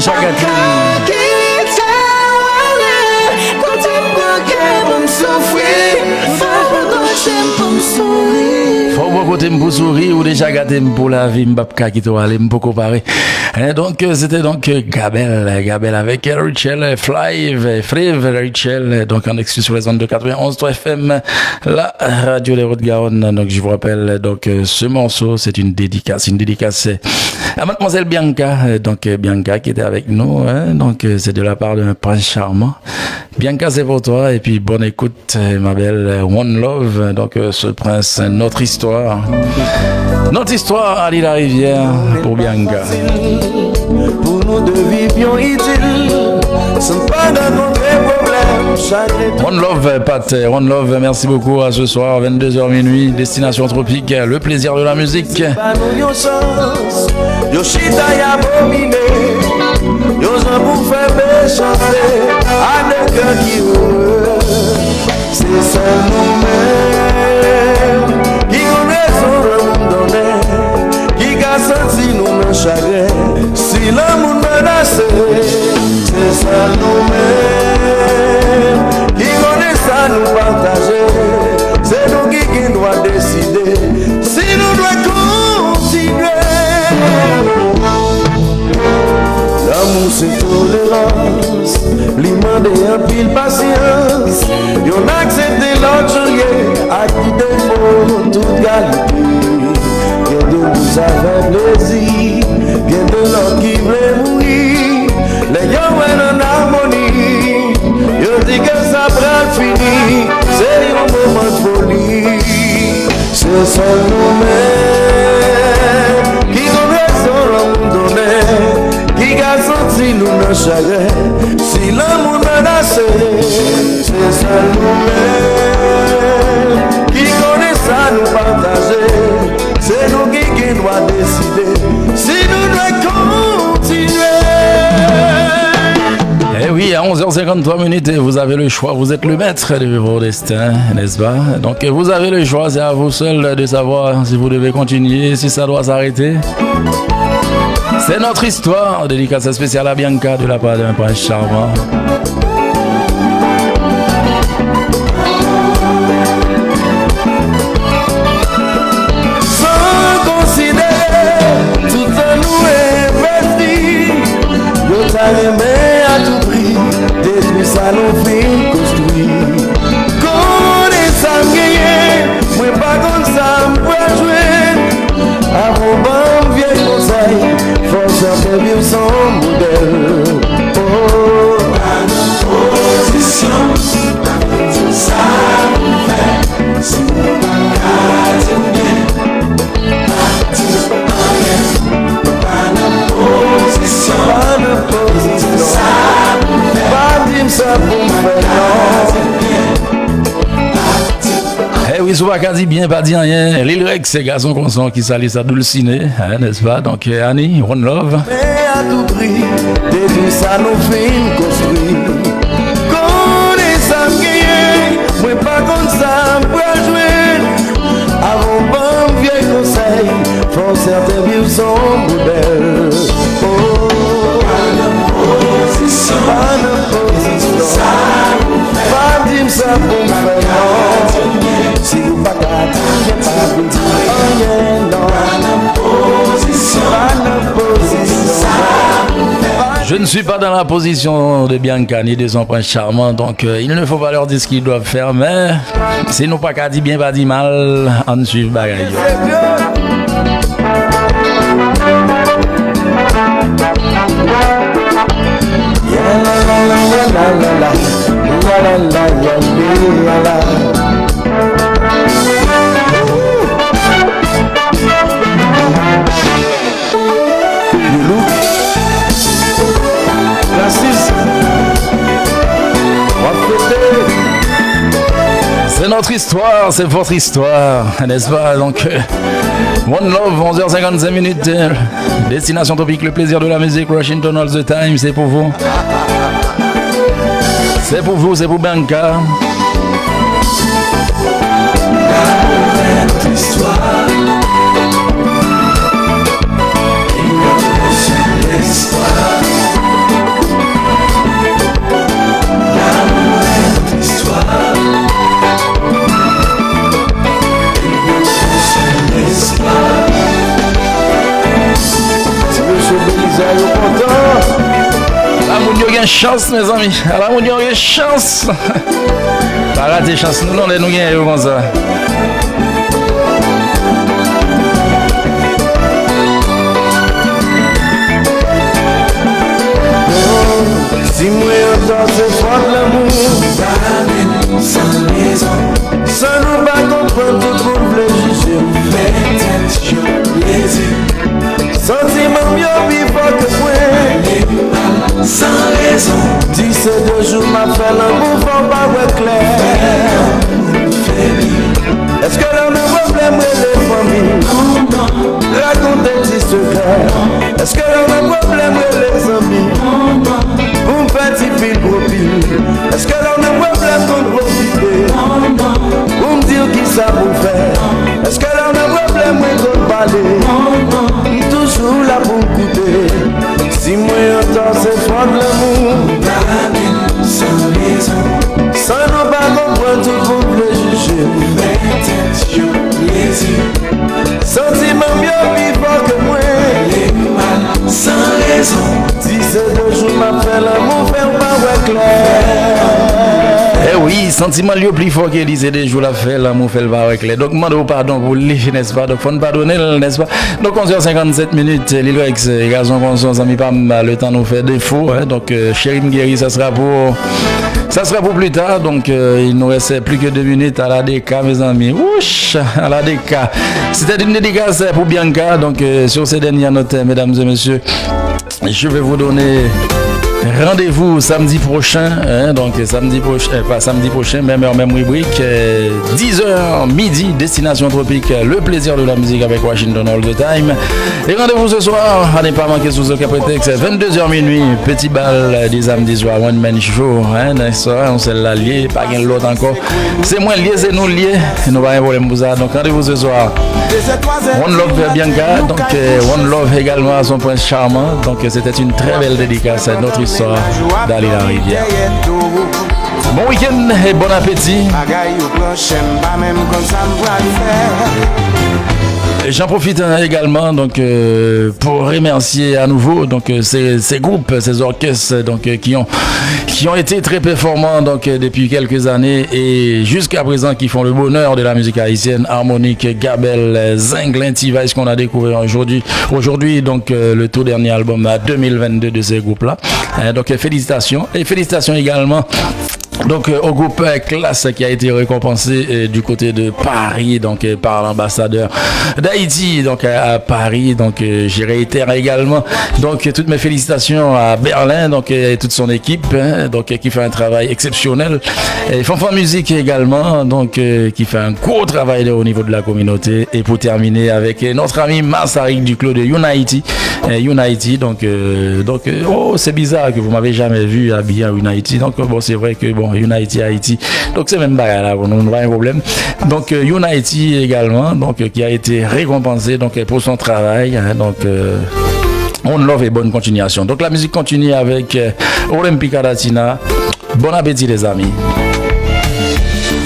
déjà gâté. Faut beaucoup de pour sourire ou déjà gâté pour la vie, m'bapka qui t'a allé m'poko paré. Donc c'était donc Gabel avec Richel Frive Richel, donc en exclu sur les ondes de 91.3 FM, la radio des Hautes-Garonne. Donc je vous rappelle donc ce morceau, c'est une dédicace à mademoiselle Bianca, donc Bianca qui était avec nous, donc c'est de la part d'un prince charmant. Bianca, c'est pour toi, et puis bonne écoute, ma belle. One Love, donc ce prince, notre histoire à l'île la rivière pour Bianca. Pour nous deux vivions idylle, sans pas rencontrer problème. One Love, Pat, One Love, merci beaucoup. À ce soir, 22h minuit, Destination Tropique, le plaisir de la musique. Yoshita y abominé, Yosan pour faire chanter, à des cœurs qui heureux, c'est seul nous-mêmes, qui ont raison de nous donner, qui a senti nous dans chagrin, si l'amour menacé, c'est seul nous-mêmes, qui connaissent à nous partager, c'est nous qui doit décider, si nous devons continuer. L'amour c'est tolérance, l'imande un pile patience. Y'en accepté l'autre à qui défaut toute qualité. Y'en de nous avec plaisir, y'en de l'autre qui veut mourir. Les y'en en harmonie, y'en dit que ça prend fini. C'est un moment de folie, c'est seul nous-mêmes qui nous raison nous donner. Qui a senti nous dans chagrin, si l'amour menacé, c'est ça nous-mêmes. Qui connaît ça nous partager, c'est nous qui doit décider, si nous devons continuer. Eh oui, à 11h53, vous avez le choix, vous êtes le maître de vos destins, n'est-ce pas? Donc vous avez le choix, c'est à vous seul de savoir si vous devez continuer, si ça doit s'arrêter. C'est notre histoire, dédicace spéciale à Bianca de la part d'un prince charmant. Sans considérer tout à nous investi, nous t'aimé à tout prix, détruit ça nous fait construire. Connaissant gagner, moi pas comme ça m'pois jouer, à vos bons vieux conseils. Force de vivre son modèle. Oh, à nos positions, ça nous fait. Si nous pas bien, partir en rien. À nos positions, ça nous fait. Pas dire ça pour me faire non. Eh oui, souvent qu'a dit bien, pas dit rien. Lil Rex, c'est garçon consent qui salisse à dulciné, n'est-ce pas? Donc Annie, One Love. Mais à tout prix, détruit ça nous fait construire. Connaissant gagner, moi pas comme ça pour jouer. Avant bon vieux conseil, faut certains vivre son modèle. Oh, pas de position, pas dire ça pour me faire non. Si vous pas gâter, pas de rien, non. Je ne suis pas dans la position de Bianca ni de son prince charmant, donc il ne faut pas leur dire ce qu'ils doivent faire, mais si nous pas qu'à dire bien, pas dire mal, on suit bagaille. C'est notre histoire, c'est votre histoire, n'est-ce pas? Donc, One Love, 11h55, Destination Tropique, le plaisir de la musique, Washington All the Time, c'est pour vous. C'est pour vous, c'est pour Bianca. Notre histoire. L'histoire c'est le content. La moun yo gen chance, mes amis. La moun yo gen chance. Pas rater chance, nous, non, nous gen yo comme ça. Si moi entends c'est fort l'amour, sans raison, sans nous pas comprendre tout le monde veut juger. Sentiment mieux vivant que moi, sans raison. 17 jours m'a fait l'amour, faut pas voir clair. Est-ce que l'on a un problème avec les familles? Racontez des secrets. Est-ce que l'on a un problème avec les amis? Un petit fil gros pile. Est-ce que l'on a un problème contre profiter? Pour me dire qui ça vous fait? Est-ce que l'on a un problème contre parler? Toujours là pour m'écouter. Si moi entends c'est fort de l'amour, sans raison, sans nous pas comprendre tout le monde veut juger. Sentiment mieux vivant que moi, sans raison. 17 jours m'appelle l'amour, faire pas clair. Eh oui, sentiment lieu plus fort que disait des jours la fait l'amour fait le va avec les. Donc demande pardon pour lui, n'est-ce pas? Donc faut nous pardonner, n'est-ce pas? Donc 11h57 minutes, Lilo X, gazon conscience, ami pas le temps nous fait défaut, hein? Donc chérie guéri, ça sera pour plus tard. Donc il nous reste plus que 2 minutes à la DK, mes amis. Ouch, à la DK. C'était une dédicace pour Bianca. Donc sur ces dernières notes, mesdames et messieurs, je vais vous donner rendez-vous samedi prochain, hein, donc samedi prochain, pas samedi prochain, même heure, même rubrique, 10h midi, Destination Tropique, le plaisir de la musique avec Washington All the Time. Et rendez-vous ce soir, à ne pas manquer sous aucun prétexte, 22h minuit, petit bal des samedis soir, One Man Show, hein, on s'est là lié, pas gain l'autre encore. C'est moins lié, c'est nous lié, nous pas un problème pour ça. Donc rendez-vous ce soir. One Love Bianca, donc One Love également à son prince charmant. Donc c'était une très belle dédicace à notre histoire d'aller la rivière. Bon week-end et bon appétit. Et j'en profite également donc pour remercier à nouveau donc ces groupes, ces orchestres donc qui ont été très performants donc depuis quelques années et jusqu'à présent qui font le bonheur de la musique haïtienne. Harmonique, Gabel, Zinglin, T-Vice qu'on a découvert aujourd'hui donc le tout dernier album 2022 de ces groupes là. Donc félicitations et félicitations également. Donc au groupe Classe qui a été récompensé du côté de Paris donc par l'ambassadeur d'Haïti donc à Paris, donc je réitère également donc toutes mes félicitations à Berlin donc et toute son équipe hein, donc qui fait un travail exceptionnel et Fanfan Musique également donc qui fait un gros travail au niveau de la communauté. Et pour terminer avec notre ami Massarik Duclos de Unity donc oh c'est bizarre que vous m'avez jamais vu habillé à Unity, donc bon c'est vrai que bon Unity Haïti, donc c'est même bagarre là, on n'a pas un problème. Donc Unity également, donc qui a été récompensé donc pour son travail, hein, donc on love et bonne continuation. Donc la musique continue avec Olympica Latina. Bon appétit les amis.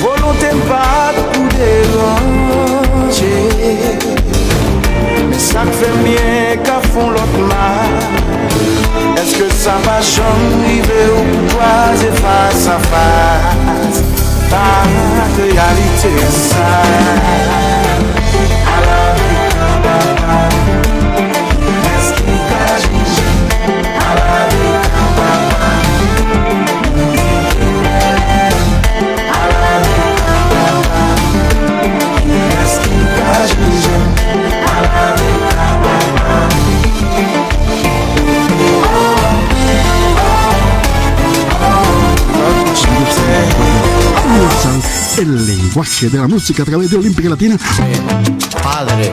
Volonté pas pour déranger, mais ça fait bien qu'à fond l'autre mal. Est-ce que ça va j'arriver ou croiser face à face? Ta réalité ça. À la vie, est-ce qu'il agit? À la vie, à la vie, est-ce qu'il agit? À la vie. El lenguaje de la música a través de Olímpica Latina. Padre.